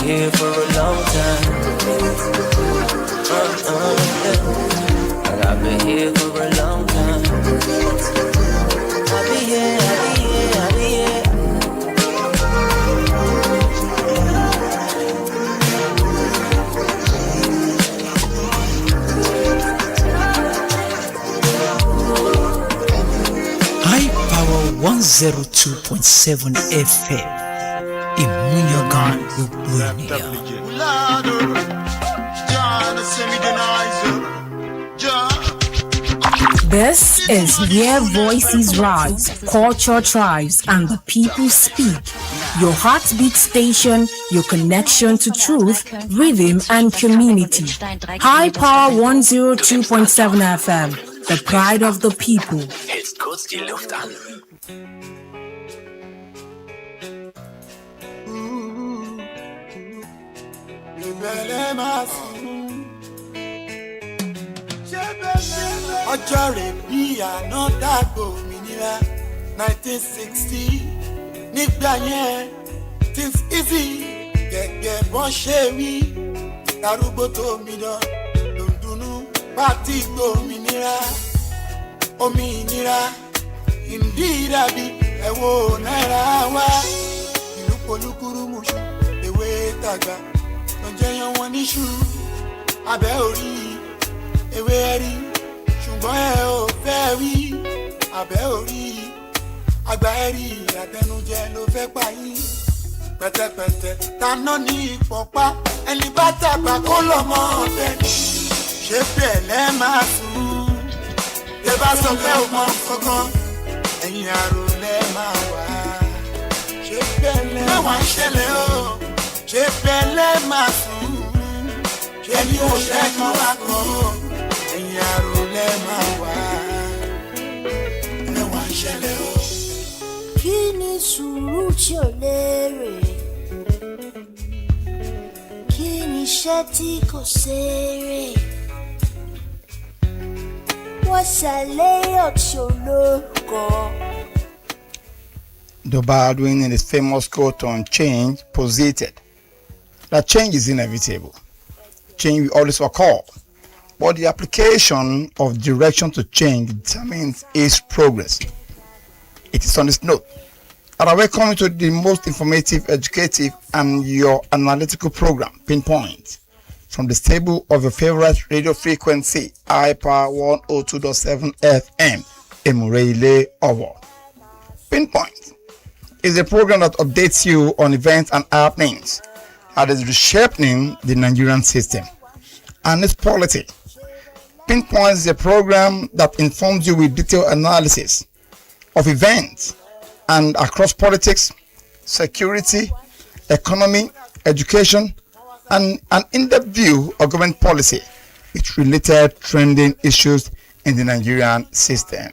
here for a long time. Yeah. I've been here for a long time. I'll be here, I'll be here, I'll be here. High Power 102.7 FM. Imunyogan Ubunia. This is where voices rise, culture thrives, and the people speak. Your heartbeat station, your connection to truth, rhythm, and community. High Power 102.7 FM, the pride of the people. Hältst kurz die Luft an. ọjọ́ rẹ̀ bí àná dàgbò òmìnira 1960 nígbà yẹn things easy gẹ́gẹ́ bọ́n ṣe wí darúgbó tó mi dán lòdùnú pátí gbòmìnira òmìnira ìdí dàbí ẹ̀wọ̀ náírà wá ìlú polúkúrú mùsùn ewé tàgbà lọ́jọ́ yan wọn níṣu abẹ́ orí ewé ẹ̀rí ṣùgbọ́n ẹ ò fẹ́ wí abẹ́ orí àgbà ẹ̀rí àtẹnujẹ ló fẹ́ pa yín pẹ̀tẹ̀pẹ̀tẹ̀ taná ní ìpọ̀pá ẹni bá tàgbà kó lọ́mọ ọ̀fẹ́ ni ṣé bẹ́ẹ̀ lẹ́ máa sùn tẹ bá sọ pé ò mọ kankan ẹ̀yìn àrò lẹ́ máa wà ṣé bẹ́ẹ̀ lẹ́ máa ṣẹlẹ̀ o ṣé bẹ́ẹ̀ lẹ́ máa sùn ṣé ní òṣèlú wa kan ẹ̀yìn àrò lẹ́ máa wà ẹ wá ṣẹlẹ̀ o. Kí ni sùúrù tí ò lérè? Kí ni iṣẹ́ tí kò ṣeré? Wọ́n ṣàlẹ́yọ̀ tí olóko. The Baldwin in his famous quote on change posited that change is inevitable. Change will always occur, but the application of direction to change determines its progress. It is on this note that I welcome you to the most informative, educative, and your analytical program, Pinpoint, from the stable of your favorite radio frequency, High Power 102.7 FM, Emureile Owo. Pinpoint is a program that updates you on events and happenings that is reshaping the Nigerian system and its polity. Pinpoint is a program that informs you with detailed analysis of events and across politics, security, economy, education, and an in-depth view of government policy with related trending issues in the Nigerian system.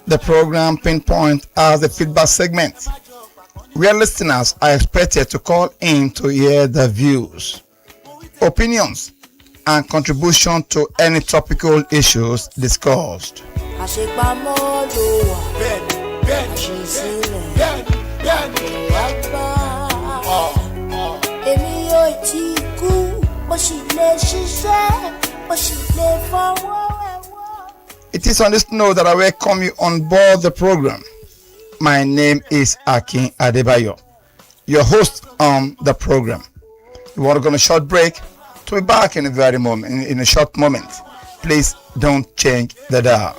The program Pinpoint has a feedback segment where listeners are expected to call in to hear their views, opinions, and contribution to any topical issues discussed. It is on this note that I welcome you on board the program. My name is Akin Adebayo, your host on the program. We want to go on a short break to be back in a very moment, in a short moment. Please don't change the dial.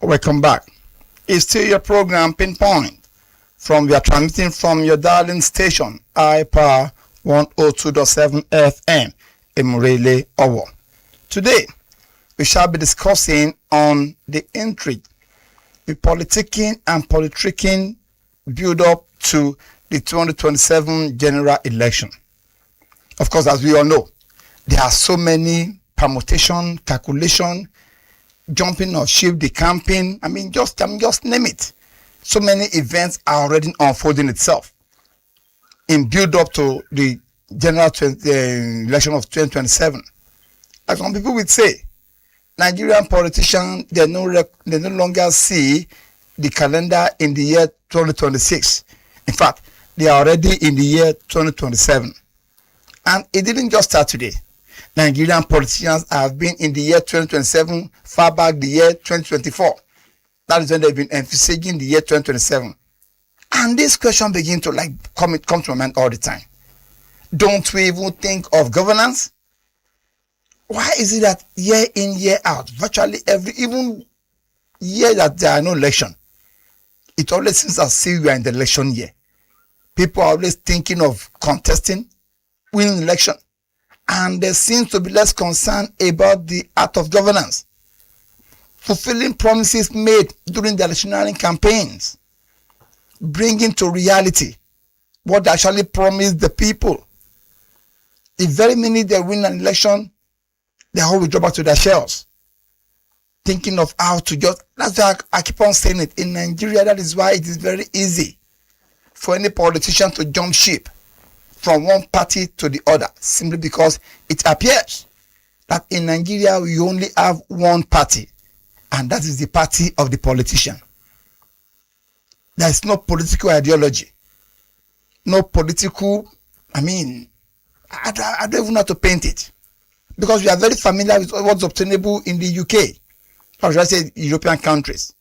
Welcome back. It's still your program Pinpoint. We are transmitting from your darling station, iPower 102.7 FM, Emurele Owo. Today, we shall be discussing on the intrigue, the politicking and politricking build up to the 2027 general election. Of course, as we all know, there are so many permutation, calculation, jumping of ship, the campaign. Just name it. So many events are already unfolding itself in build up to the general election of 2027. As some people would say, Nigerian politicians, they no longer see the calendar in the year 2026. In fact, they are already in the year 2027. And it didn't just start today. Nigerian politicians have been in the year 2027 far back the year 2024. That is when they've been emphasizing the year 2027. And this question begins to come to my mind all the time. Don't we even think of governance? Why is it that year in, year out, virtually even year that there are no election, it always seems as if we are in the election year. People are always thinking of contesting, winning election, and there seems to be less concern about the art of governance, fulfilling promises made during the electioneering campaigns, bringing to reality what they actually promised the people. The very minute they win an election, they all withdraw back to their shells, thinking of how to that's why I keep on saying it. In Nigeria, that is why it is very easy for any politician to jump ship from one party to the other, simply because it appears that in Nigeria we only have one party, and that is the party of the politician. There is no political ideology, no political, I don't even know how to paint it, because we are very familiar with what's obtainable in the UK, or should I say European countries.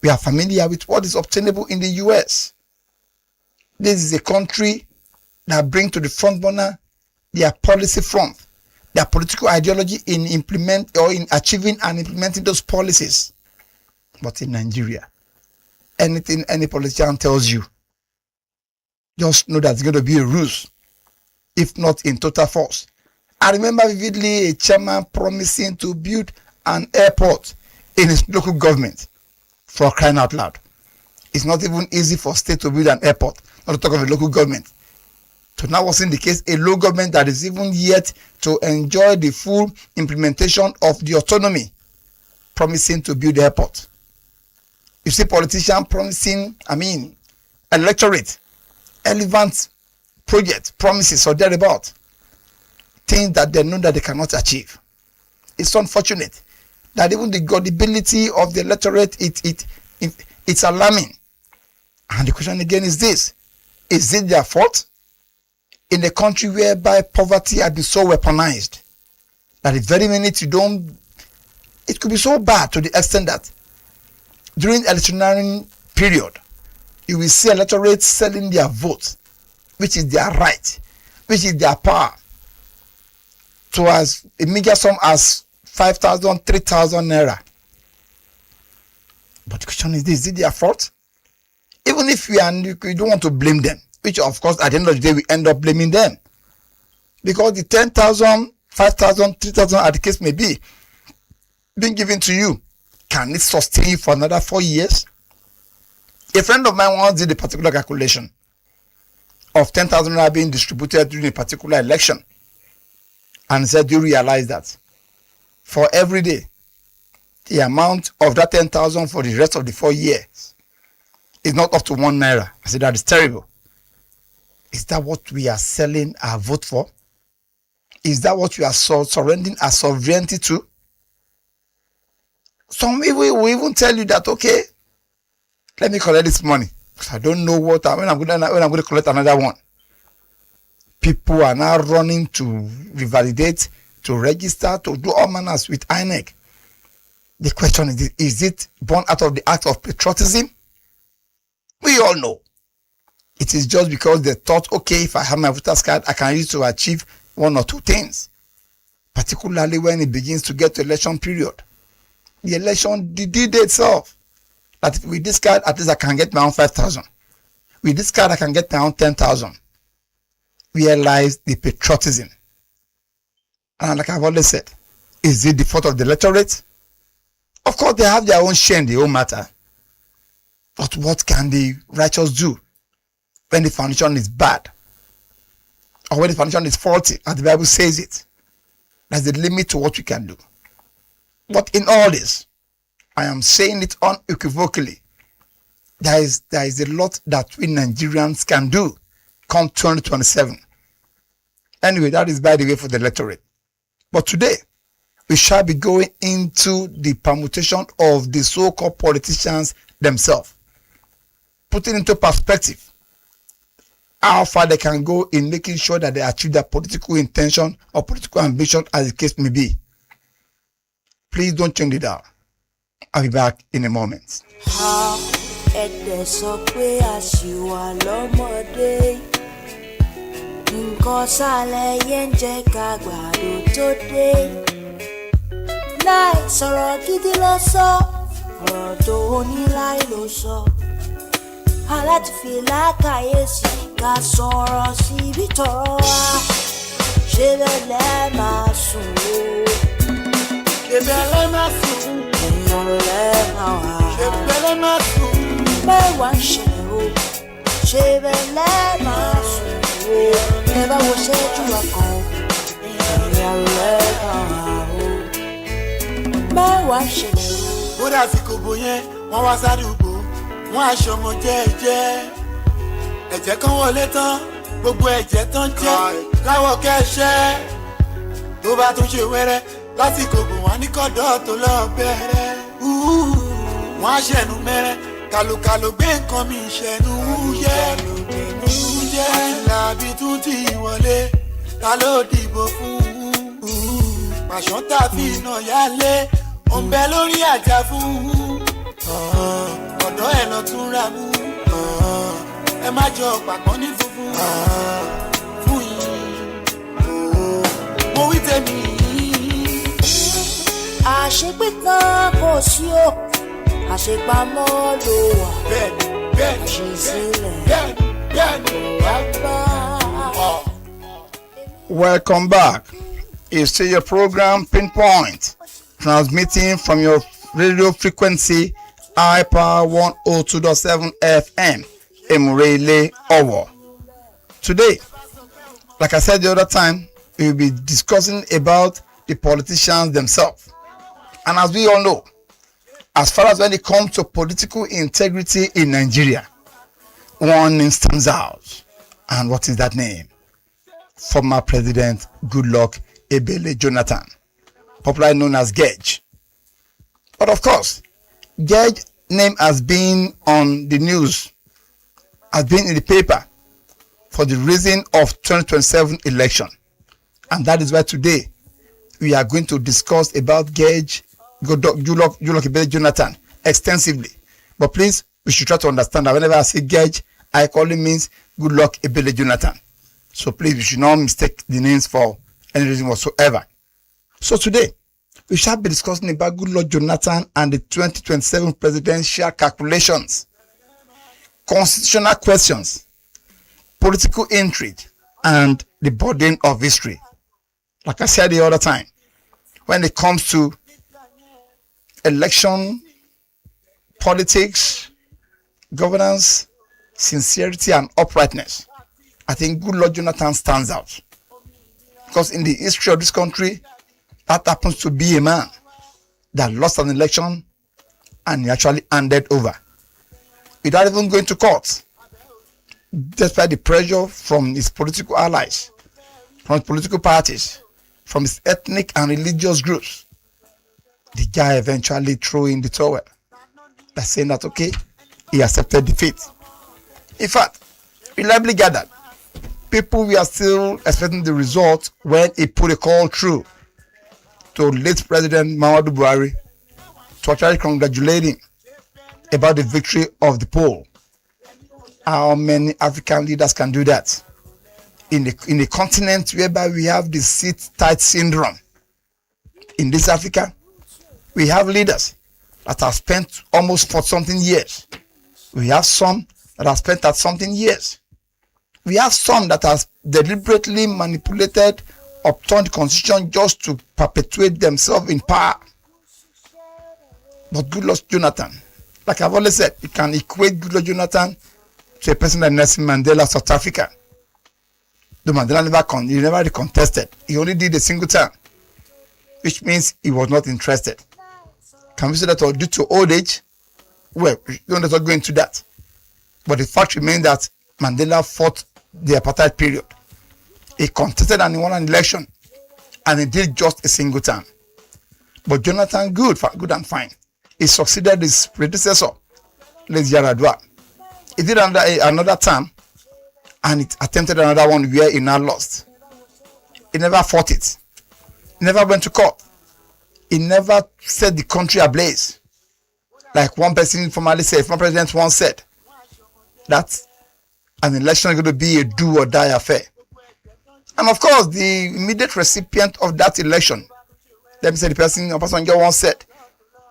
We are familiar with what is obtainable in the US. This is a country that bring to the front burner their policy front, their political ideology in achieving and implementing those policies. But in Nigeria, anything any politician tells you, just know that it's going to be a ruse, if not in total force. I remember vividly a chairman promising to build an airport in his local government, for crying out loud. It's not even easy for state to build an airport, not to talk of a local government. So now what's in the case, a local government that is even yet to enjoy the full implementation of the autonomy, promising to build the airport. You see politicians promising, electorate, relevant project promises or thereabout, things that they know that they cannot achieve. It's unfortunate that even the gullibility of the electorate, it's alarming. And the question again is this: is it their fault? In a country whereby poverty has been so weaponized that the very minute it could be so bad to the extent that during electioneering period, you will see electorate selling their vote, which is their right, which is their power, to as a meager sum as 5,000, 3,000 naira. But the question is this: is it their fault? Even if we don't want to blame them, which of course at the end of the day we end up blaming them, because the 10,000, 5,000, 3,000 as the case may be being given to you, can it sustain you for another 4 years? A friend of mine once did a particular calculation of 10,000 naira being distributed during a particular election, and said, do you realize that for every day, the amount of that 10,000 for the rest of the 4 years is not up to 1 naira? I said, that is terrible. Is that what we are selling our vote for? Is that what we are surrendering our sovereignty to? Some people will even tell you that, okay, let me collect this money, because I don't know when I'm going to collect another one. People are now running to revalidate, to register, to do all manners with INEC. The question is it born out of the act of patriotism? We all know it is just because they thought, okay, if I have my voter's card, I can use it to achieve one or two things, particularly when it begins to get to election period. The election, the D-Day itself, that with this card, at least I can get my own 5,000. With this card, I can get my own 10,000. Where lies the patriotism? And like I've always said, is it the fault of the electorate? Of course, they have their own share, their own matter. But what can the righteous do when the foundation is bad? Or when the foundation is faulty, as the Bible says it? There's a limit to what we can do. But in all this, I am saying it unequivocally. There is a lot that we Nigerians can do come 2027. Anyway, that is by the way for the electorate. But today, we shall be going into the permutation of the so-called politicians themselves. Putting into perspective how far they can go in making sure that they achieve their political intention or political ambition, as the case may be. Please don't change it out. I'll be back in a moment. Ẹ̀dẹ̀ sọ pé àṣìwà lọ́mọdé nǹkan sálẹ̀ yẹn ń jẹ́ ká gbàdo tó dé láì sọ̀rọ̀ gidi ló sọ ọ̀rọ̀ tó ní láì ló sọ aláti fi lákàyèsí ká sọ̀rọ̀ síbi tọ̀rọ̀ wá ṣé bẹ́ẹ̀ lẹ́ máa sùn o ṣé bẹ́ẹ̀ lẹ́ máa sùn èèyàn lẹ́ máa wà ṣé bẹ́ẹ̀ lẹ́ máa sùn. Mẹ́wàá ń ṣẹlẹ̀ o, ṣé bẹ́ẹ̀ lẹ́ máa sùn o, ẹ bá wo ṣẹ́jú ọkàn o, ẹ̀yìn àrùlẹ̀ kan o. Mẹ́wàá ń ṣẹlẹ̀ o. Ó dàsìkò bò yẹn, wọ́n wá sádùúgbò, wọ́n aṣọ ọmọ jẹ́ẹ́jẹ́. Ẹ̀jẹ̀ kan wọlé tán, gbogbo ẹ̀jẹ̀ tán jẹ́ láwọ̀ kẹ́ṣẹ́. Tó bá tún ṣe wẹ́rẹ́, lásìkò bò wọ́n ní kọ́dọ̀ tó lọ bẹ̀rẹ̀. Wọ́n á ṣẹ̀nu mẹ́rẹ́. Kàlùkàlù gbé nǹkan mi ṣẹ̀nu wúyẹ́ àtìlábí tún ti wọlé ta ló dìbò fún pàṣán tàbí iná yálé òǹbẹ lórí àjà fún ọ̀dọ́ ẹ̀ lọ tún ra mú ẹ má jọ pàpọ̀ ní funfun fún yín mo wí tèmi. Àṣepé kan kò sí o. Àṣepamọ́ ló wà. Àṣesílẹ̀ wá gbà. Welcome back. It's still your program Pinpoint, transmitting from your radio frequency iPower 102.7 FM, Emurele Owo. Today, like I said the other time, we will be discussing about the politicians themselves. And as we all know, as far as when it comes to political integrity in Nigeria, one name stands out. And what is that name? Former President Goodluck Ebele Jonathan, popularly known as Gej. But of course, Gej's name has been on the news, has been in the paper for the reason of 2027 election. And that is why today we are going to discuss about Gej Goodluck Ebele Jonathan extensively. But please, we should try to understand that whenever I say Gej, I call it means Goodluck Ebele Jonathan. So please, we should not mistake the names for any reason whatsoever. So today, we shall be discussing about Goodluck Jonathan and the 2027 presidential calculations, constitutional questions, political intrigue, and the burden of history. Like I said the other time, when it comes to election, politics, governance, sincerity, and uprightness, I think Goodluck Jonathan stands out. Because in the history of this country, that happens to be a man that lost an election and he actually handed over without even going to court, despite the pressure from his political allies, from his political parties, from his ethnic and religious groups. The guy eventually threw in the towel by saying that, okay, he accepted defeat. In fact, reliably gathered, people were still expecting the result when he put a call through to late President Muhammadu Buhari to actually congratulate him about the victory of the poll. How many African leaders can do that? In a continent whereby we have the sit-tight syndrome. In this Africa, we have leaders that have spent almost for something years. We have some that have spent at something years. We have some that have deliberately manipulated, upturned the constitution just to perpetuate themselves in power. But Goodluck Jonathan, like I've always said, you can equate Goodluck Jonathan to a person like Nelson Mandela, South Africa. The Mandela never contested. He only did a single term, which means he was not interested. Can we say that due to old age? Well, we don't have to go into that. But the fact remains that Mandela fought the apartheid period. He contested and he won an election, and he did just a single term. But Jonathan, good and fine. He succeeded his predecessor, Les Yaradua. He did another term, and it attempted another one where he now lost. He never fought it. He never went to court. He never set the country ablaze. Like one person formerly said, former president once said, that an election is going to be a do or die affair. And of course, the immediate recipient of that election, let me say the person Obasanjo once said,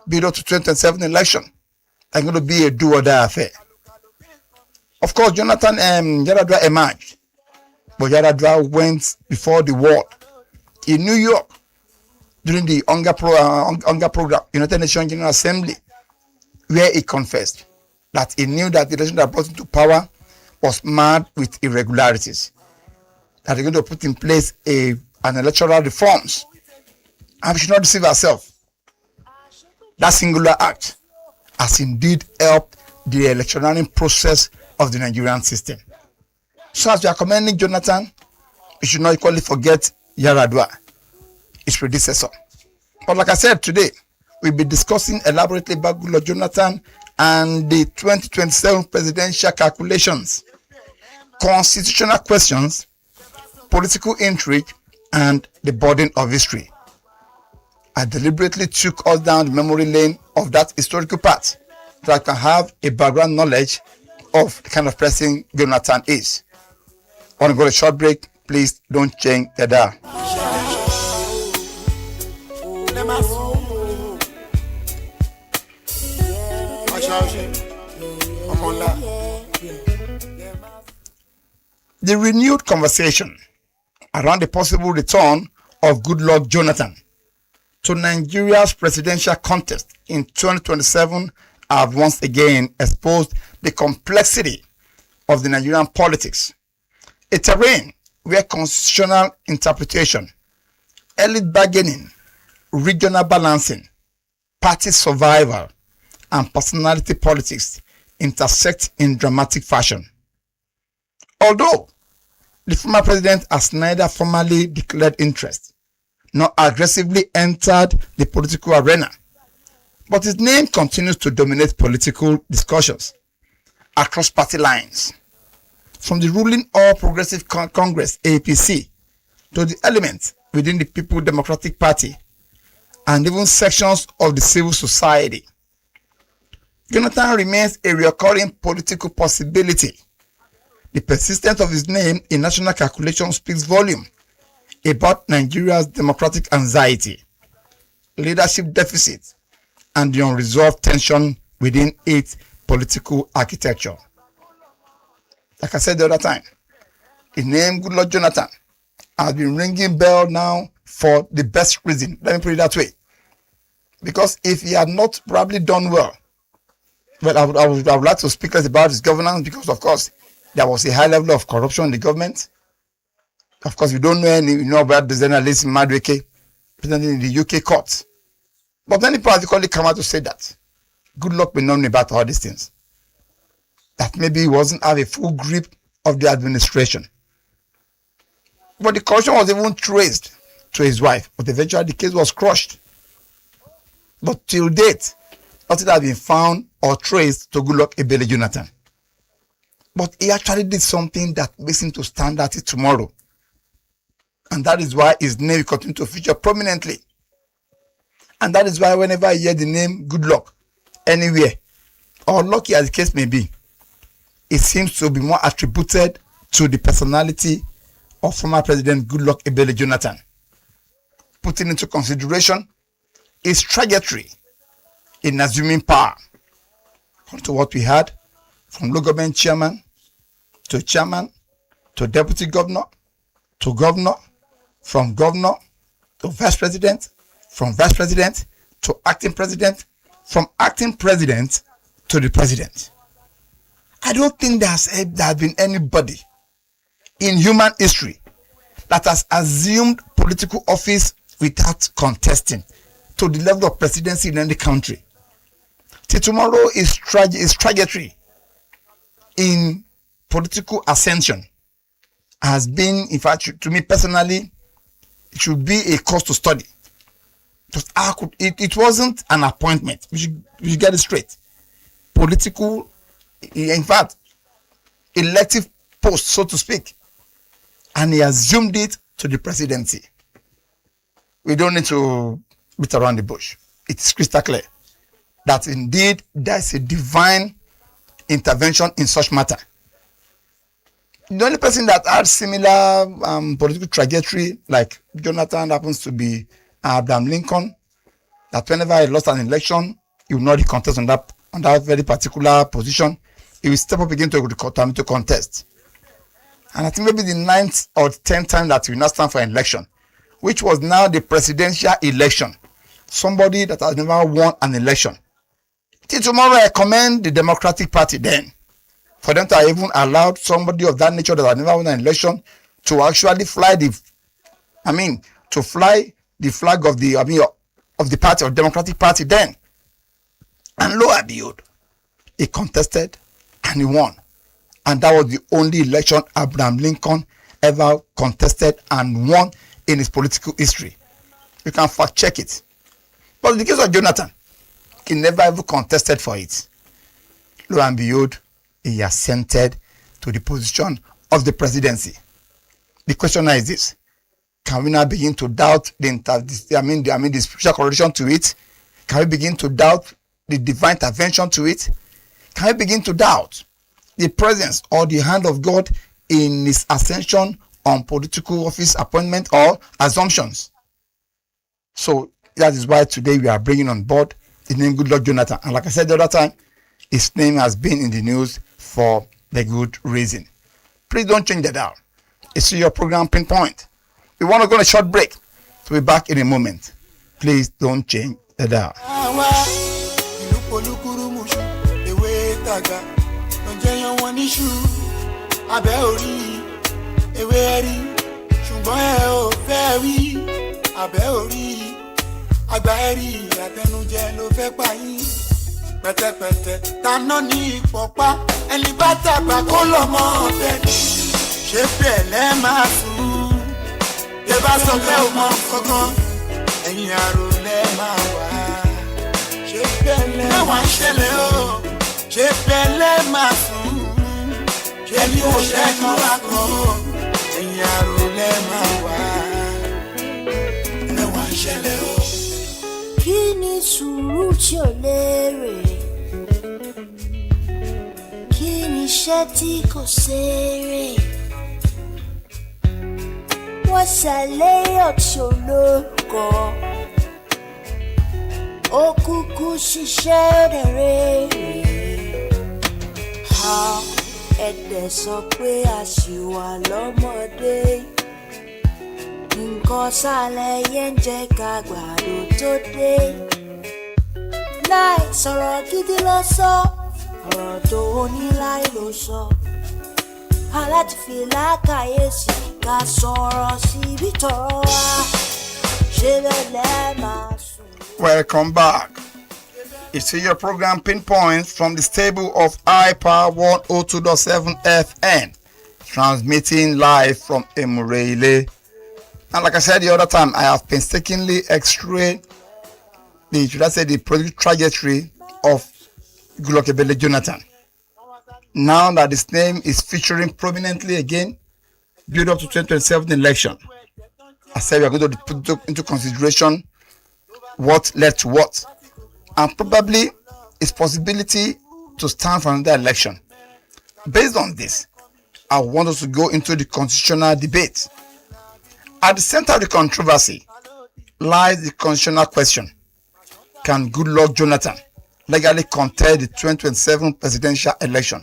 build to 2027 election, is going to be a do or die affair. Of course, Jonathan Yaradua emerged, but Yaradua went before the world in New York during the Hunger Program, United Nations General Assembly, where he confessed that he knew that the election that brought him to power was marred with irregularities, that they're going to put in place an electoral reforms. And we should not deceive ourselves. That singular act has indeed helped the electoral process of the Nigerian system. So as we are commending Jonathan, we should not equally forget Yaradua, his predecessor. But like I said today, we'll be discussing elaborately about Goodluck Jonathan and the 2027 presidential calculations, constitutional questions, political intrigue, and the burden of history. I deliberately took us down the memory lane of that historical part so I can have a background knowledge of the kind of person Jonathan is. I want to go to a short break. Please don't change the dial. The renewed conversation around the possible return of Goodluck Jonathan to Nigeria's presidential contest in 2027 have once again exposed the complexity of the Nigerian politics, a terrain where constitutional interpretation, elite bargaining, regional balancing, party survival, and personality politics intersect in dramatic fashion. Although the former president has neither formally declared interest nor aggressively entered the political arena, but his name continues to dominate political discussions across party lines, from the ruling All Progressive Congress APC to the elements within the People's Democratic Party and even sections of the civil society. Jonathan remains a recurring political possibility. The persistence of his name in national calculation speaks volume about Nigeria's democratic anxiety, leadership deficit, and the unresolved tension within its political architecture. Like I said the other time, the name Goodluck Jonathan has been ringing bell now for the best reason. Let me put it that way. Because if he had not probably done well, I would like to speak less about his governance, because of course there was a high level of corruption in the government. Of course, we don't know about the journalist Madueke presenting in the UK courts. But many politically come out to say that Goodluck may not know about all these things. That maybe he wasn't have a full grip of the administration. But the corruption was even traced to his wife, but eventually the case was crushed. But till date, nothing has been found or traced to Goodluck Ebele Jonathan. But he actually did something that makes him to stand at it tomorrow. And that is why his name will continue to feature prominently. And that is why whenever I hear the name Goodluck anywhere, or Lucky as the case may be, it seems to be more attributed to the personality of former President Goodluck Ebele Jonathan, putting into consideration his trajectory, in assuming power. According to what we had, from local government chairman to deputy governor to governor, from governor to vice president, from vice president to acting president, from acting president to the president. I don't think there has been anybody in human history that has assumed political office without contesting to the level of presidency in any country. Till tomorrow is trajectory in political ascension has been, in fact, to me personally, it should be a course to study. It wasn't an appointment. We should get it straight. Political, in fact, elective post, so to speak. And he assumed it to the presidency. We don't need to beat around the bush. It's crystal clear that indeed there is a divine intervention in such matter. The only person that had similar political trajectory like Jonathan happens to be Abraham Lincoln, that whenever he lost an election, he will not contest on that very particular position. He will step up again to contest. And I think maybe the 9th or 10th time that he will not stand for an election, which was now the presidential election. Somebody that has never won an election. Till tomorrow, I commend the Democratic Party then for them to have even allowed somebody of that nature that has never won an election to actually fly the flag of the party, of Democratic Party then. And lo and behold, he contested and he won. And that was the only election Abraham Lincoln ever contested and won in his political history. You can fact check it. But in the case of Jonathan, he never ever contested for it. Lo and behold, he ascended to the position of the presidency. The question now is this: can we now begin to doubt the spiritual correlation to it? Can we begin to doubt the divine intervention to it? Can we begin to doubt the presence or the hand of God in his ascension on political office appointment or assumptions? So that is why today we are bringing on board the name Goodluck Jonathan. And like I said the other time, his name has been in the news for the good reason. Please don't change that out. It's your program Pinpoint. We want to go on a short break. So we'll be back in a moment. Please don't change the dial. Pẹ̀tẹ̀pẹ̀tẹ̀ taná ní ìpọ̀pá ẹni bá tàgbà kó lọ́mọ ọ̀tẹ̀ ní. Ṣé bẹ́ẹ̀ lẹ́ máa sùn? Tẹ bá sọ pé o mọ kankan, ẹ̀yìn àrò lẹ́ máa wà. Ṣé bẹ́ẹ̀ lẹ́ wá ń ṣẹlẹ̀ o? Ṣé bẹ́ẹ̀ lẹ́ máa sùn? Ṣé bí o ṣe kan wá kan? Ẹ̀yìn àrò lẹ́ máa wà. Ẹ wá ń ṣẹlẹ̀ o. Kí ni sùúrù tí ò lérè? Kí ni iṣẹ́ tí kò ṣeré? Wọ́n ṣàléyàn tí ò lórúkọ. Ó kúkú ṣiṣẹ́ rere. Ẹ̀dẹ̀ sọ pé a ṣì wà lọ́mọdé. Nǹkan sálẹ̀ yẹn ń jẹ́ ká gbàdo tó dé. Láì sọ̀rọ̀ gidi lọ sọ, ọ̀rọ̀ tó ní láì ló sọ. Aláti fi lákàyèsí ká sọ̀rọ̀ síbi tọ̀rọ̀ wá. Ṣé bẹ́ẹ̀ lẹ́ máa sùn? Welcome back. It's your program Pinpoint from the stable of High Power 102.7 FM, transmitting live from Emureile. And like I said the other time, I have painstakingly x-rayed the political trajectory of Goodluck Jonathan. Now that his name is featuring prominently again, build up to 2027 election, I said we are going to put into consideration what led to what, and probably its possibility to stand for another election. Based on this, I want us to go into the constitutional debate. At the center of the controversy lies the constitutional question: can Goodluck Jonathan legally contest the 2027 presidential election.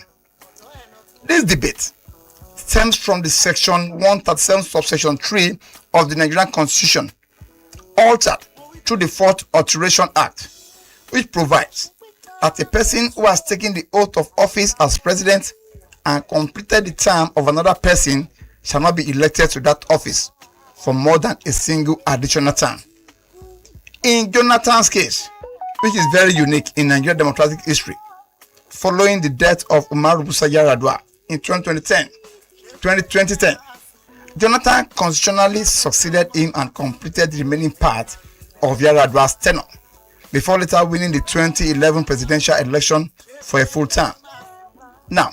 This debate stems from the section 137 subsection 3 of the Nigerian Constitution, altered through the 4th Alteration Act, which provides that a person who has taken the oath of office as president and completed the term of another person shall not be elected to that office for more than a single additional term. In Jonathan's case, which is very unique in Nigerian democratic history, following the death of Umar Musa Yar'Adua in 2010, Jonathan constitutionally succeeded him and completed the remaining part of Yar'Adua's tenure before later winning the 2011 presidential election for a full term. Now,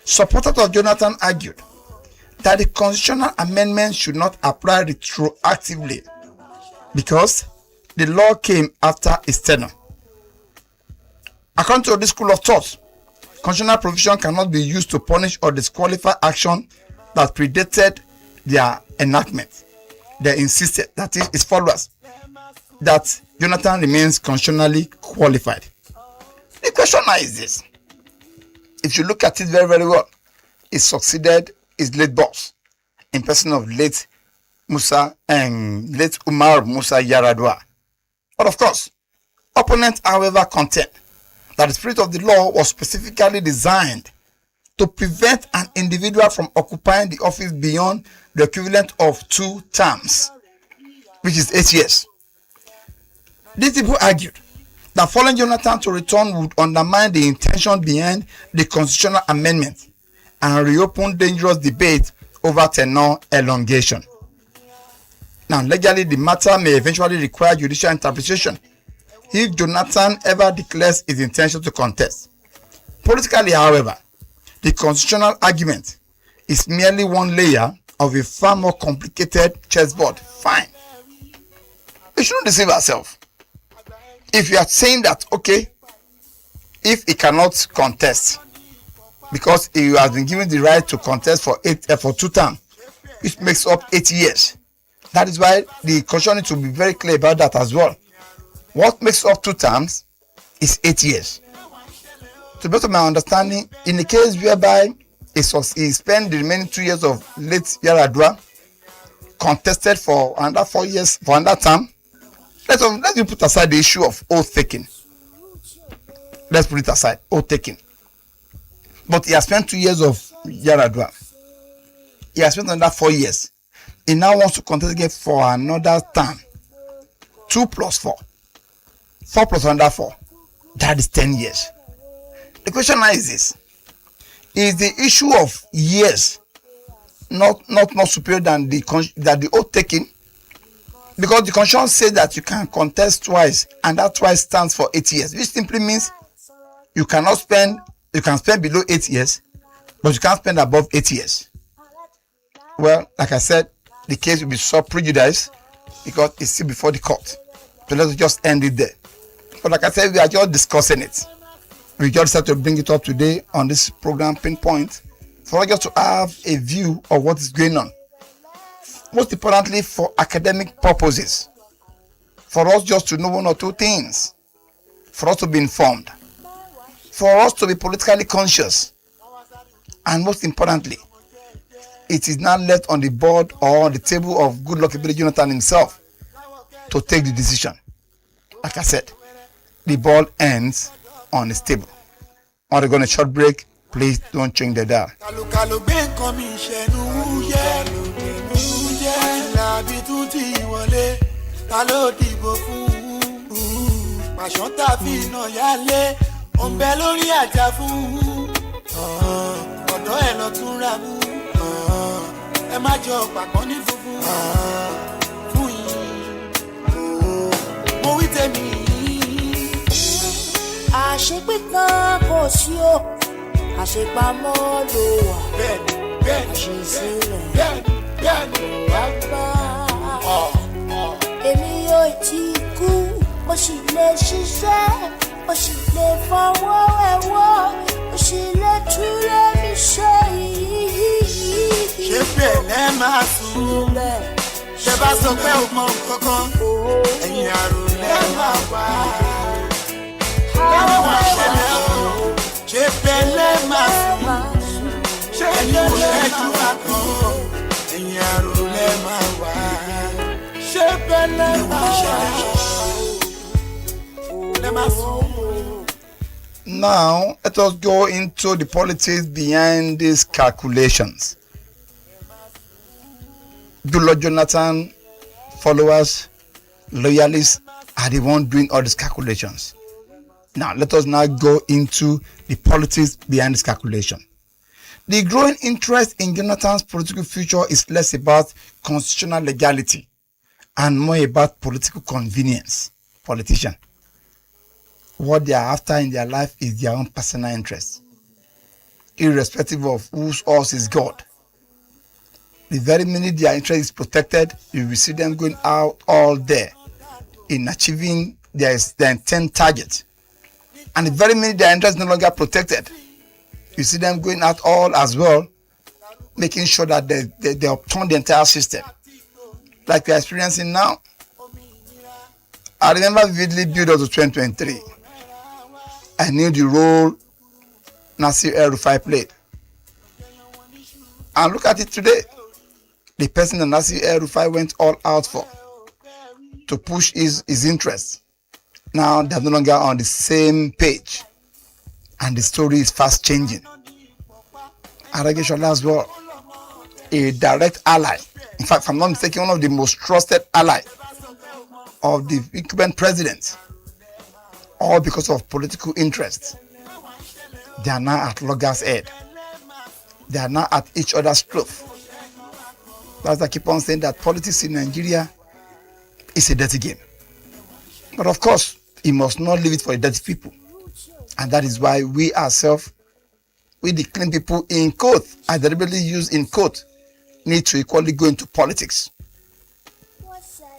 supporters of Jonathan argued that the constitutional amendment should not apply retroactively because the law came after his tenure. According to this school of thought, constitutional provision cannot be used to punish or disqualify action that predated their enactment. They insisted, that is, his followers, that Jonathan remains constitutionally qualified. The question now is this: if you look at it very, very well, he succeeded his late boss in person of late Umar Musa Yar'Adua. But of course, opponents, however, contend that the spirit of the law was specifically designed to prevent an individual from occupying the office beyond the equivalent of 2 terms, which is 8 years. These people argued that following Jonathan to return would undermine the intention behind the constitutional amendment and reopen dangerous debate over tenure elongation. Now, legally, the matter may eventually require judicial interpretation if Jonathan ever declares his intention to contest. Politically, however, the constitutional argument is merely one layer of a far more complicated chessboard. Fine. We shouldn't deceive ourselves. If you are saying that, okay, if he cannot contest because he has been given the right to contest for 2 terms, which makes up 8 years, that is why the constitution needs to be very clear about that as well. What makes up 2 terms is 8 years. To the best of my understanding, in the case whereby he spent the remaining 2 years of late Yar'Adua, contested for another 4 years for another term, let's put aside the issue of oath taking. Let's put it aside, oath taking. But he has spent 2 years of Yar'Adua. He has spent another 4 years. He now wants to contest again for another term. 2 plus 4. 4 plus another 4. That is 10 years. The question now is this: is the issue of years not superior than the oath taking? Because the constitution says that you can contest twice, and that twice stands for 8 years, which simply means you can spend below 8 years, but you can't spend above 8 years. Well, like I said, the case will be sub prejudice because it's still before the court. So let's just end it there. But like I said, we are just discussing it. We just have to bring it up today on this program Pinpoint for us just to have a view of what is going on. Most importantly, for academic purposes, for us just to know 1 or 2 things, for us to be informed, for us to be politically conscious, and most importantly, it is not left on the board or on the table of Goodluck Ebele Jonathan himself to take the decision. Like I said, the ball ends on his table. On the going short break, please don't change the dial. Ẹ má jọ pàpọ̀ ní funfun fún yín. Mo wí tèmi. Àṣepé kan kò sí o, àṣepamọ́ ló wà. Bẹ́ẹ̀ni, àṣesílẹ̀ bẹ́ẹ̀ni. wá gbà. Èmi yóò ti kú, mo sì lè ṣiṣẹ́, mo sì lè fọwọ́ ẹ̀wọ́, mo sì lè túlẹ̀ mi ṣe yìí. Ṣé bẹ́ẹ̀ lẹ́ máa sùn? Ṣé bá sọ pé o mọ nǹkan kan? Ẹ̀yin àrùn lẹ́ máa wá. Now, let us go into the politics behind these calculations. Goodluck Jonathan followers, loyalists are the ones doing all these calculations. Now, let us now go into the politics behind this calculation. The growing interest in Jonathan's political future is less about constitutional legality and more about political convenience. Politician, what they are after in their life is their own personal interest, irrespective of whose horse is God. The very minute their interest is protected, you will see them going out all there in achieving their intent target. And the very minute their interest is no longer protected, you see them going out all as well, making sure that they upturn the entire system, like we are experiencing now. I remember vividly build up to 2023. I knew the role Nasir El-Rufai played. And look at it today. The person that Nasir El-Rufai went all out for to push his interests. Now they're no longer on the same page. And the story is fast changing. Arageshola as well, a direct ally. In fact, if I'm not mistaken, one of the most trusted allies of the incumbent president, all because of political interest. They are now at loggerheads. They are now at each other's throat. That's why I keep on saying that politics in Nigeria is a dirty game. But of course, you must not leave it for the dirty people. And that is why we ourselves, we the clean people in quote, I deliberately use in quote, need to equally go into politics.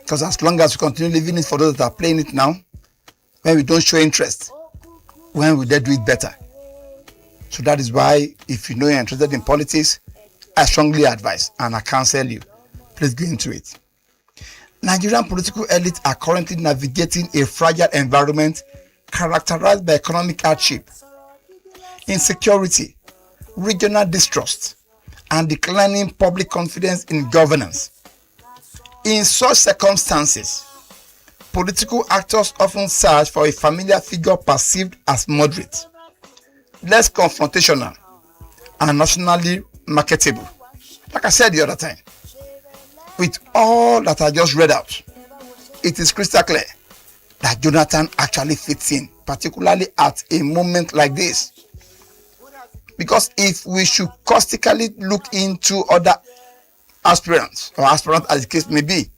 Because as long as we continue living it for those that are playing it now, when we don't show interest, when will they do it better? So that is why, if you know you're interested in politics, I strongly advise and I counsel you, please go into it. Nigerian political elites are currently navigating a fragile environment characterized by economic hardship, insecurity, regional distrust, and declining public confidence in governance. In such circumstances, political actors often search for a familiar figure perceived as moderate, less confrontational, and nationally marketable. Like I said the other time, with all that I just read out, it is crystal clear that Jonathan actually fits in, particularly at a moment like this. Because if we should caustically look into other aspirants as the case may be,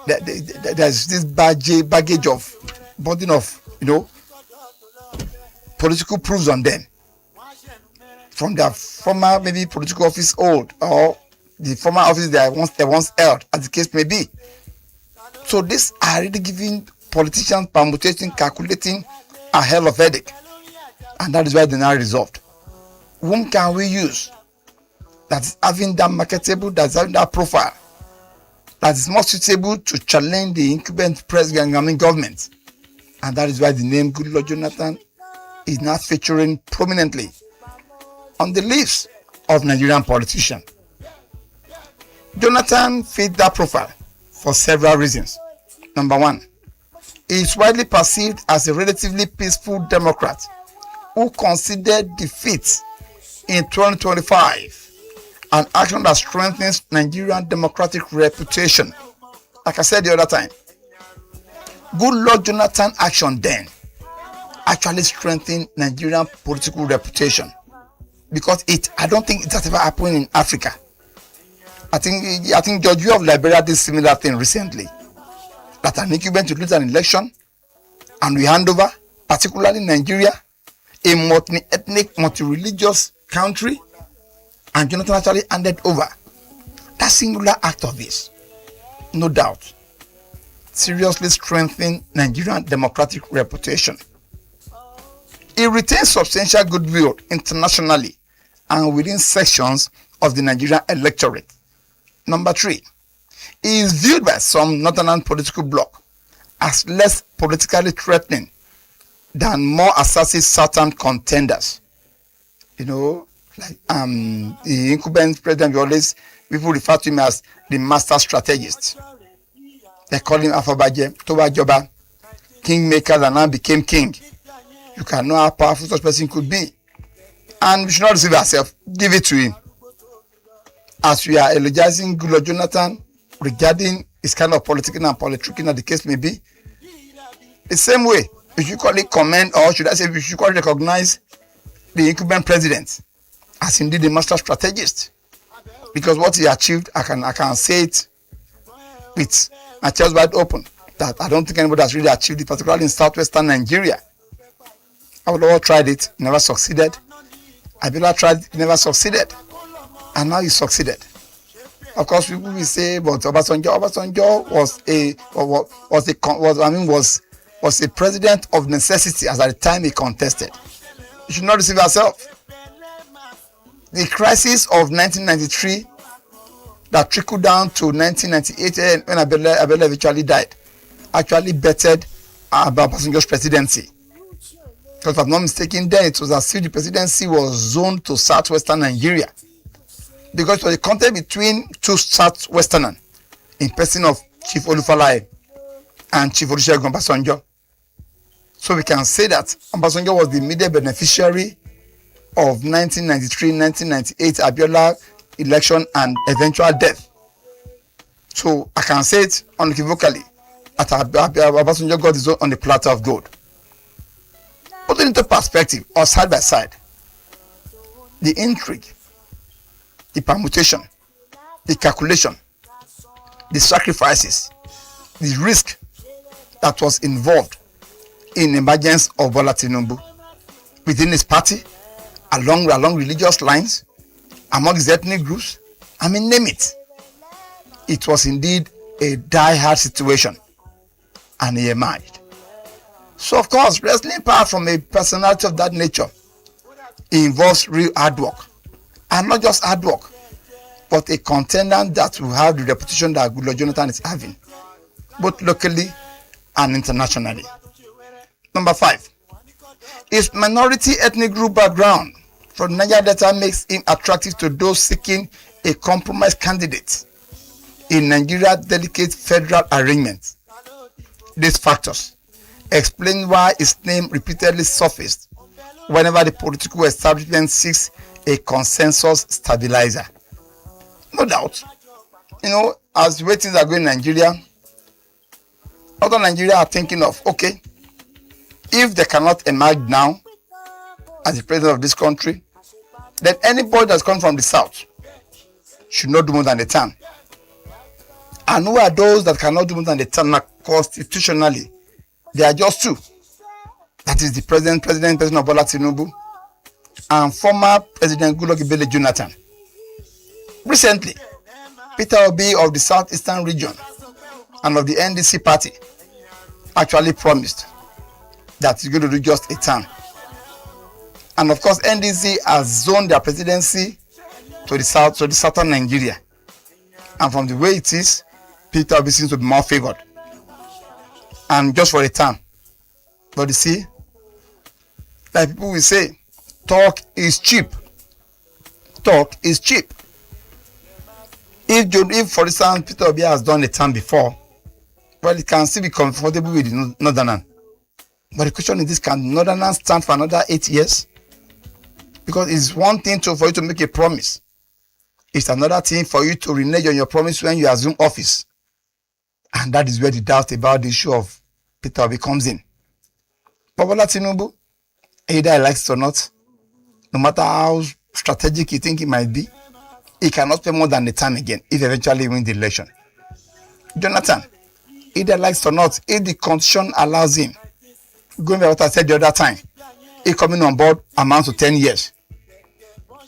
there's this baggage of burden of political proofs on them from their former maybe political office hold or the former office they once held, as the case may be. So this are really giving politicians permutation, calculating a hell of a headache, and that is why they now resolved. Whom can we use that is having that marketable, that's having that profile, that is more suitable to challenge the incumbent president government? And that is why the name Goodluck Jonathan is now featuring prominently on the lips of Nigerian politicians. Jonathan fit that profile for several reasons. Number one, he is widely perceived as a relatively peaceful Democrat who considered defeat in 2025 an action that strengthens Nigerian democratic reputation. Like I said the other time, Goodluck Jonathan action then actually strengthened Nigerian political reputation, because I don't think it has ever happened in Africa. I think George of Liberia did similar thing recently. That an incumbent to lose an election and we hand over, particularly Nigeria, a multi-ethnic, multi-religious country, and Jonathan actually handed over. That singular act of this, no doubt, seriously strengthened Nigerian democratic reputation. It retains substantial goodwill internationally and within sections of the Nigerian electorate. Number three, he is viewed by some northern political bloc as less politically threatening than more assertive southern contenders. Like the incumbent president, people refer to him as the master strategist. They call him Afobaje, Toba Joba, kingmaker that now became king. You can know how powerful such person could be. And we should not deceive ourselves. Give it to him. As we are eulogizing Goodluck Jonathan regarding his kind of political and politicking that the case may be, the same way we should call it commend, or should I say we should call it recognize the incumbent president as indeed a master strategist, because what he achieved, I can say it with my chest wide open, that I don't think anybody has really achieved it, particularly in southwestern Nigeria. Awolowo tried it, never succeeded. Abiola tried it, never succeeded, and now he succeeded. Of course, people will say, but Obasanjo was a president of necessity, as at the time he contested. You should not deceive ourselves. The crisis of 1993 that trickled down to 1998 when Abiola eventually died actually bettered Obasanjo's presidency. Because if I'm not mistaken, then it was as if the presidency was zoned to southwestern Nigeria, because it was a contest between two southwesterners in person of Chief Olufalaye and Chief Olusegun Obasanjo. So we can say that Obasanjo was the immediate beneficiary of 1993-1998 Abiola election and eventual death. So I can say it unequivocally that Obasanjo got his own on the platter of gold. Put it into perspective, or side by side, the intrigue, the permutation, the calculation, the sacrifices, the risk that was involved in the emergence of Bola Tinubu within his party, along religious lines, among his ethnic groups, I mean, name it. It was indeed a die-hard situation, and he emerged. So, of course, wrestling power from a personality of that nature involves real hard work, and not just hard work, but a contender that will have the reputation that Goodluck Jonathan is having, both locally and internationally. Number 5, his minority ethnic group background from Niger Delta makes him attractive to those seeking a compromise candidate in Nigeria's delicate federal arrangement. These factors explain why his name repeatedly surfaced whenever the political establishment seeks a consensus stabilizer. No doubt, as the way things are going in Nigeria, other Nigeria are thinking of, okay, if they cannot emerge now as the president of this country, then anybody that's come from the south should not do more than a term. And who are those that cannot do more than a term? Now, constitutionally, there are just two. That is the President of Bola Tinubu and former President Goodluck Jonathan. Recently, Peter Obi of the Southeastern region and of the NDC party actually promised that he's going to do just a term. And of course, NDC has zoned their presidency to the south, to the southern Nigeria. And from the way it is, Peter Obi seems to be more favored. And just for a term. But you see, like people will say, talk is cheap. Talk is cheap. If for instance, Peter Obi has done a term before, well, it can still be comfortable with the Northerners. But the question is this: can Northerners stand for another 8 years? Because it's one thing for you to make a promise. It's another thing for you to renege on your promise when you assume office. And that is where the doubt about the issue of Peter Obi comes in. But Bola Tinubu, either he likes it or not, no matter how strategic you think it might be, he cannot spend more than a term again if eventually win the election. Jonathan, either he likes it or not, if the constitution allows him, going by what I said the other time, he coming on board amounts to 10 years,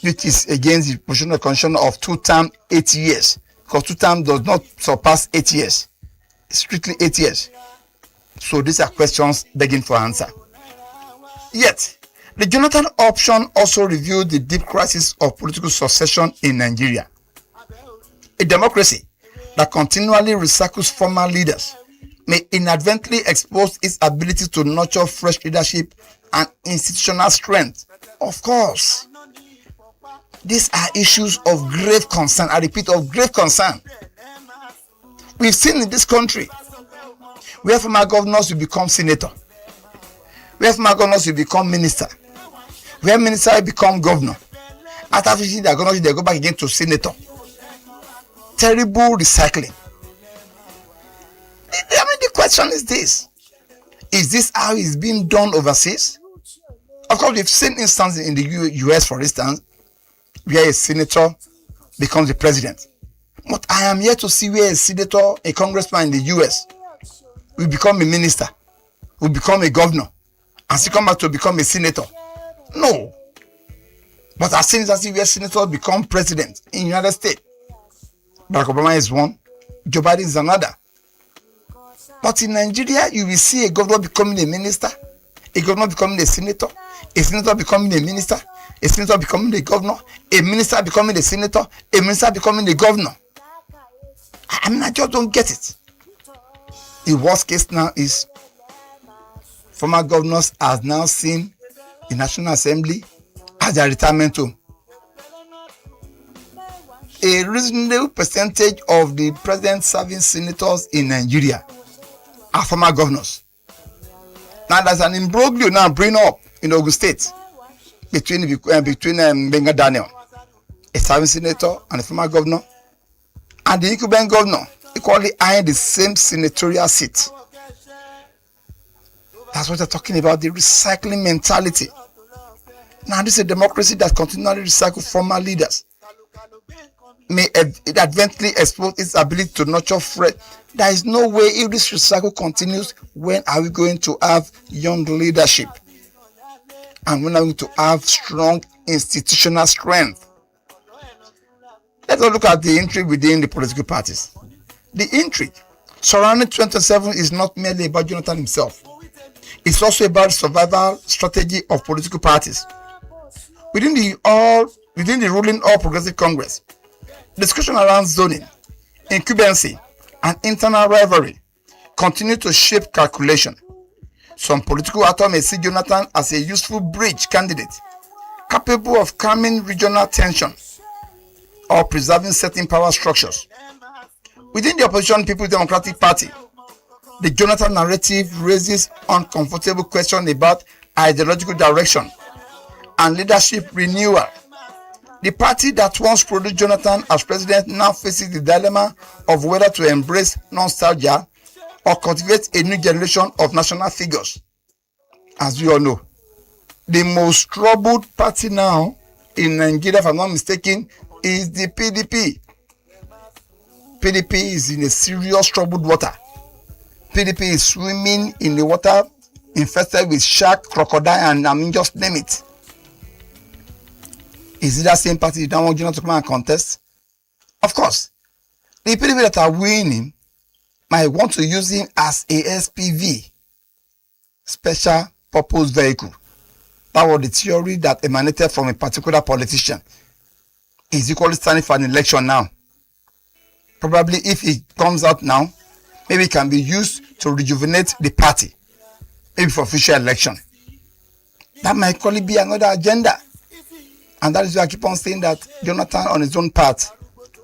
which is against the position of constitution of 2 term 8 years, because 2 term does not surpass 8 years. It's strictly 8 years. So these are questions begging for answer. Yet, the Jonathan option also revealed the deep crisis of political succession in Nigeria. A democracy that continually recycles former leaders may inadvertently expose its ability to nurture fresh leadership and institutional strength. Of course, these are issues of grave concern. I repeat, of grave concern. We've seen in this country Where former governors will become senator. Where former governors will become minister. Where minister will become governor. After finishing their governorship, they go back again to senator. Terrible recycling. I mean, the question is this. Is this how it's being done overseas? Of course, we've seen instances in the US, for instance, where a senator becomes the president. But I am yet to see where a senator, a congressman in the US will become a minister, will become a governor, and still come back to become a senator. No. But I've seen instances where senators become president in the United States. Barack Obama is one, Joe Biden is another. But in Nigeria, you will see a governor becoming a minister, a governor becoming a senator becoming a minister, a senator becoming a governor, a minister becoming a senator, a minister becoming a governor. I mean, I just don't get it. The worst case now is former governors are now seen in National Assembly as their retirement home. A reasonable percentage of the present serving senators in Nigeria are former governors. Now there's an imbroglio now bring up in Ogun State between Benga Daniel, a serving senator and a former governor, and the incumbent governor equally eyeing the same senatorial seat. That's what they're talking about, the recycling mentality. Now this is a democracy that continually recycles former leaders. May it advently exploit its ability to nurture fresh. There is no way if this recycle continues, when are we going to have young leadership? And when are we going to have strong institutional strength? Let's look at the intrigue within the political parties. The intrigue surrounding 2027 is not merely about Jonathan himself. It's also about the survival strategy of political parties. Within the ruling All Progressive Congress, discussion around zoning, incumbency, and internal rivalry continue to shape calculation. Some political actors may see Jonathan as a useful bridge candidate, capable of calming regional tension or preserving certain power structures. Within the opposition People's Democratic Party, the Jonathan narrative raises uncomfortable questions about ideological direction and leadership renewal. The party that once produced Jonathan as president now faces the dilemma of whether to embrace nostalgia or cultivate a new generation of national figures. As we all know, the most troubled party now in Nigeria, if I'm not mistaken, is the PDP. PDP is in a serious troubled water. PDP is swimming in the water infested with shark, crocodile, and I mean, just name it. Is it that same party that want Jonathan to come and contest? Of course. The PDP that are winning might want to use him as a SPV, special purpose vehicle. That was the theory that emanated from a particular politician. He's equally standing for an election now. Probably if it comes out now, maybe it can be used to rejuvenate the party, maybe for future election. That might equally be another agenda. And that is why I keep on saying that Jonathan on his own part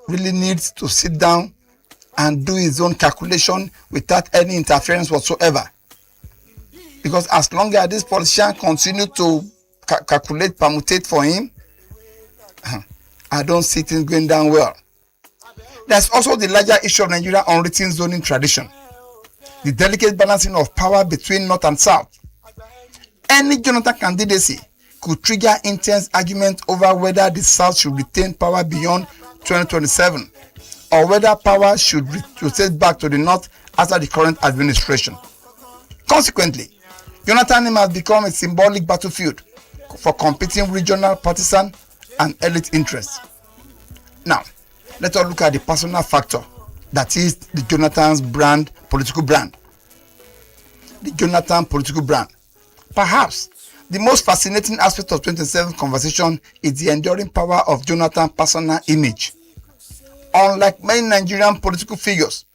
really needs to sit down and do his own calculation without any interference whatsoever. Because as long as this politician continue to calculate, permutate for him, I don't see things going down well. There's also the larger issue of Nigeria unwritten zoning tradition, the delicate balancing of power between North and South. Any Jonathan candidacy could trigger intense argument over whether the South should retain power beyond 2027 or whether power should rotate back to the North after the current administration. Consequently, Jonathan has become a symbolic battlefield for competing regional, partisan, and elite interests. Now, let us look at the personal factor that is the Jonathan's brand, political brand. The Jonathan political brand. Perhaps the most fascinating aspect of 27 conversation is the enduring power of Jonathan's personal image. Unlike many Nigerian political figures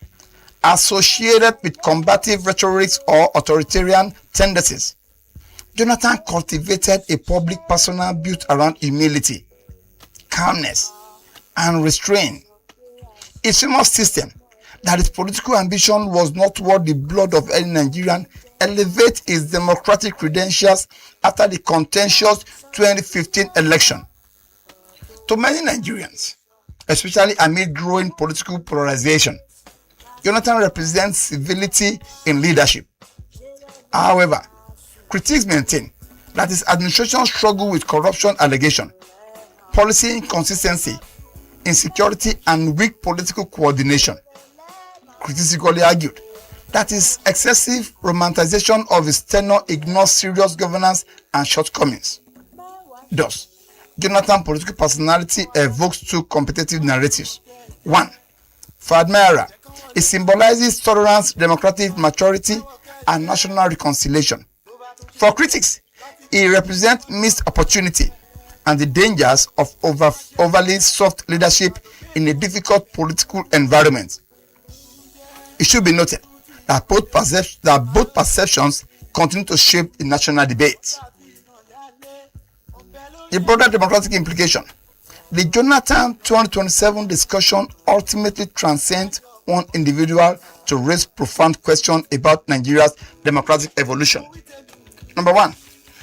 associated with combative rhetoric or authoritarian tendencies, Jonathan cultivated a public persona built around humility, calmness, and restraint. His famous system that his political ambition was not worth the blood of any Nigerian elevate his democratic credentials after the contentious 2015 election. To many Nigerians, especially amid growing political polarization, Jonathan represents civility in leadership. However, critics maintain that his administration struggled with corruption allegation, policy inconsistency, insecurity, and weak political coordination. Critics equally argued that his excessive romanticization of his tenure ignores serious governance and shortcomings. Thus, Jonathan's political personality evokes two competitive narratives. One, for admirer, it symbolizes tolerance, democratic maturity, and national reconciliation. For critics, it represents missed opportunity and the dangers of overly soft leadership in a difficult political environment. It should be noted that both perceptions continue to shape the national debate. The broader democratic implication. The Jonathan 2027 discussion ultimately transcends one individual to raise profound questions about Nigeria's democratic evolution. Number one,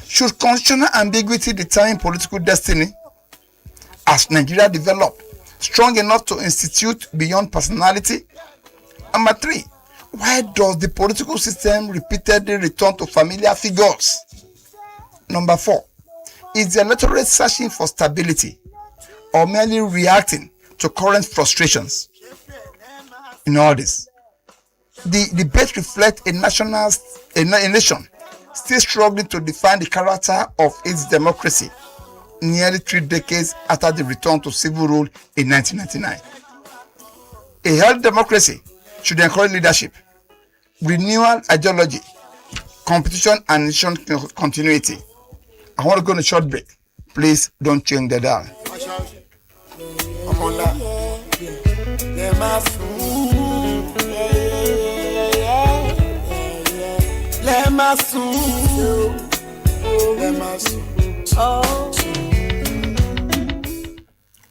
should constitutional ambiguity determine political destiny? Has Nigeria developed strong enough to institute beyond personality? Number three, why does the political system repeatedly return to familiar figures? Number four, is the electorate searching for stability or merely reacting to current frustrations? In all this, the debate reflects a nation still struggling to define the character of its democracy nearly 3 decades after the return to civil rule in 1999. A healthy democracy should encourage leadership, renewal ideology, competition, and nation continuity. I want to go on a short break. Please don't change the dial.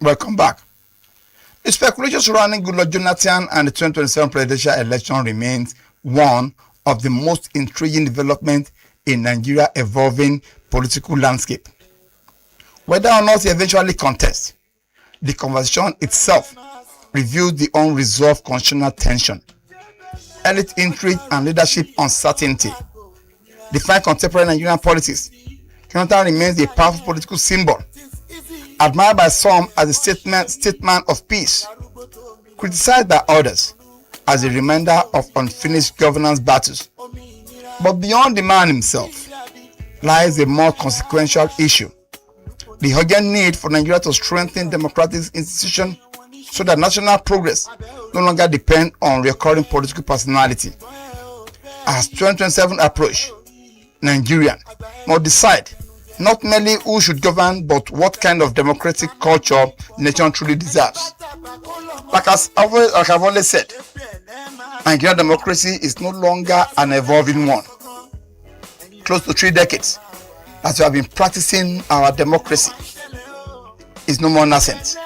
Welcome back. The speculation surrounding Goodluck Jonathan and the 2027 presidential election remains one of the most intriguing developments in Nigeria's evolving political landscape. Whether or not he eventually contests, the conversation itself reveals the unresolved constitutional tension, elite intrigue, and leadership uncertainty. Define contemporary Nigerian politics. Jonathan remains a powerful political symbol, admired by some as a statesman of peace, criticized by others as a reminder of unfinished governance battles. But beyond the man himself lies a more consequential issue: the urgent need for Nigeria to strengthen democratic institutions so that national progress no longer depends on recurring political personality. As 2027 approach, Nigerian must decide not merely who should govern, but what kind of democratic culture the nation truly deserves. Like I've always said, Nigerian democracy is no longer an evolving one. Close to 3 decades that we have been practicing our democracy is no more nascent.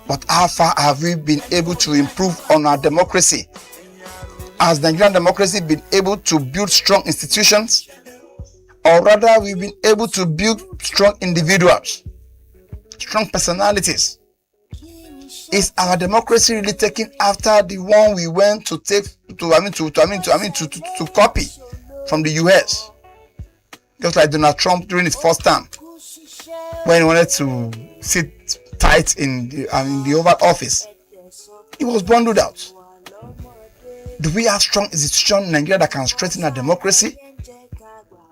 But how far have we been able to improve on our democracy? Has Nigerian democracy been able to build strong institutions? Or rather, we've been able to build strong individuals, strong personalities? Is our democracy really taking after the one we went to copy from the US? Just like Donald Trump during his first term, when he wanted to sit tight in the Oval Office, he was bundled out. Do we have strong institutions in Nigeria that can strengthen our democracy?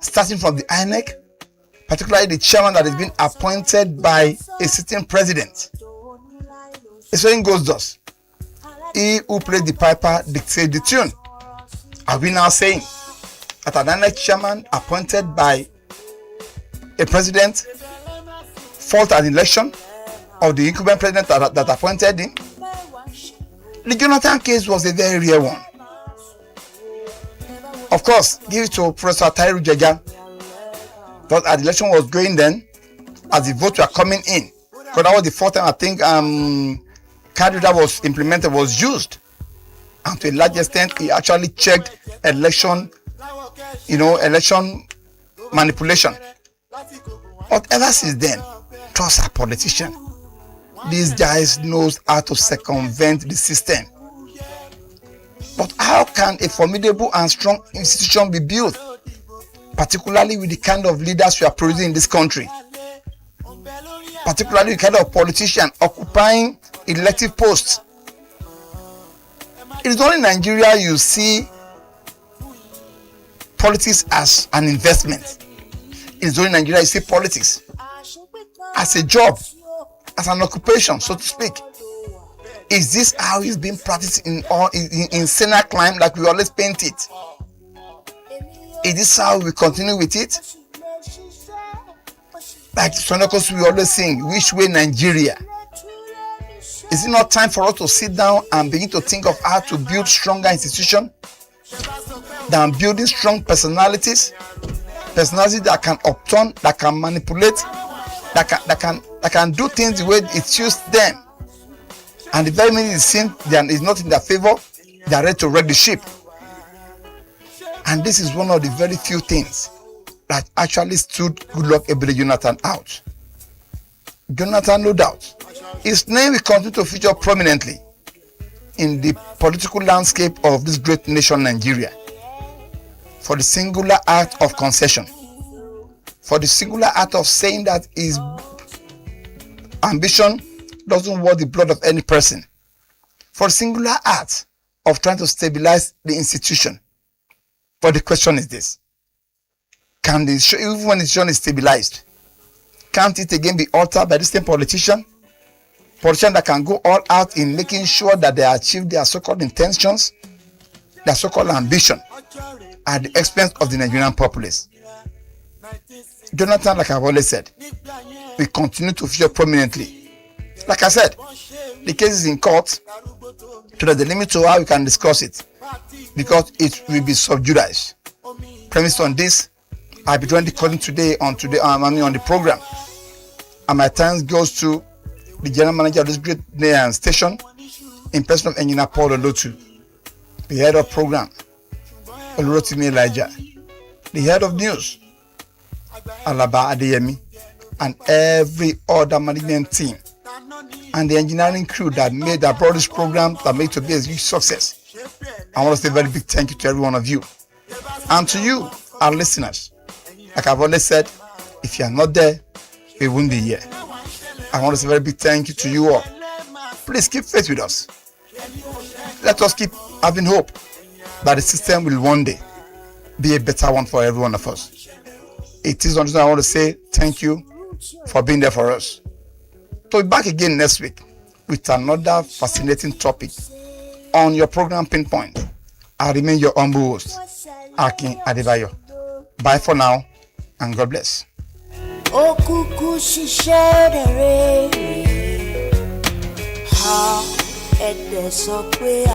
Starting from the INEC, particularly the chairman that has been appointed by a sitting president. The saying goes thus: he who plays the piper dictates the tune. Are we now saying that an INEC chairman appointed by a president fault an election of the incumbent president that appointed him? The Jonathan case was a very rare one. Of course, give it to Professor Tairu Jega, but as the election was going then, as the votes were coming in, because that was the fourth time I think card reader was implemented, was used. and to a large extent, he actually checked election manipulation. But ever since then, trust our politician. These guys knows how to circumvent the system. But how can a formidable and strong institution be built, particularly with the kind of leaders we are producing in this country, particularly the kind of politician occupying elective posts? It is only in Nigeria you see politics as an investment. It is only in Nigeria you see politics as a job, as an occupation, so to speak. Is this how it's being practiced in Senate climb, like we always paint it? Is this how we continue with it? Like Sonokos we always sing, which way Nigeria? Is it not time for us to sit down and begin to think of how to build stronger institutions than building strong personalities that can upturn, that can manipulate, that can do things the way it suits them? And the very minute it seems there is not in their favor, they are ready to wreck the ship. And this is one of the very few things that actually stood Goodluck Ebele Jonathan out. Jonathan, no doubt, his name will continue to feature prominently in the political landscape of this great nation, Nigeria, for the singular act of concession, for the singular act of saying that his ambition doesn't want the blood of any person, for the singular act of trying to stabilize the institution. But the question is this: can the even when the institution is stabilized, can't it again be altered by the same politician that can go all out in making sure that they achieve their so-called intentions, their so-called ambition, at the expense of the Nigerian populace? Jonathan, like I've always said, will continue to feature prominently. Like I said, the case is in court to the limit to how we can discuss it, because it will be sub judice. Premised on this, I'll be doing the calling today on the program, and my thanks goes to the general manager of this great station, in person of Engineer Paul Olotu, the head of program, Olurotimi Elijah, the head of news, Alaba Adeyemi, and every other management team, and the engineering crew that brought this program, that made it to be a huge success. I want to say a very big thank you to every one of you, and to you, our listeners. Like I've always said, if you are not there, we won't be here. I want to say a very big thank you to you all. Please keep faith with us. Let us keep having hope that the system will one day be a better one for every one of us. It is on this I want to say thank you for being there for us. So be back again next week with another fascinating topic on your program Pinpoint. I remain your humble host, Akin Adebayo. Bye for now, and God bless. Okuku ṣiṣẹ́ rere, ha ẹ̀dẹ̀ sọ pé.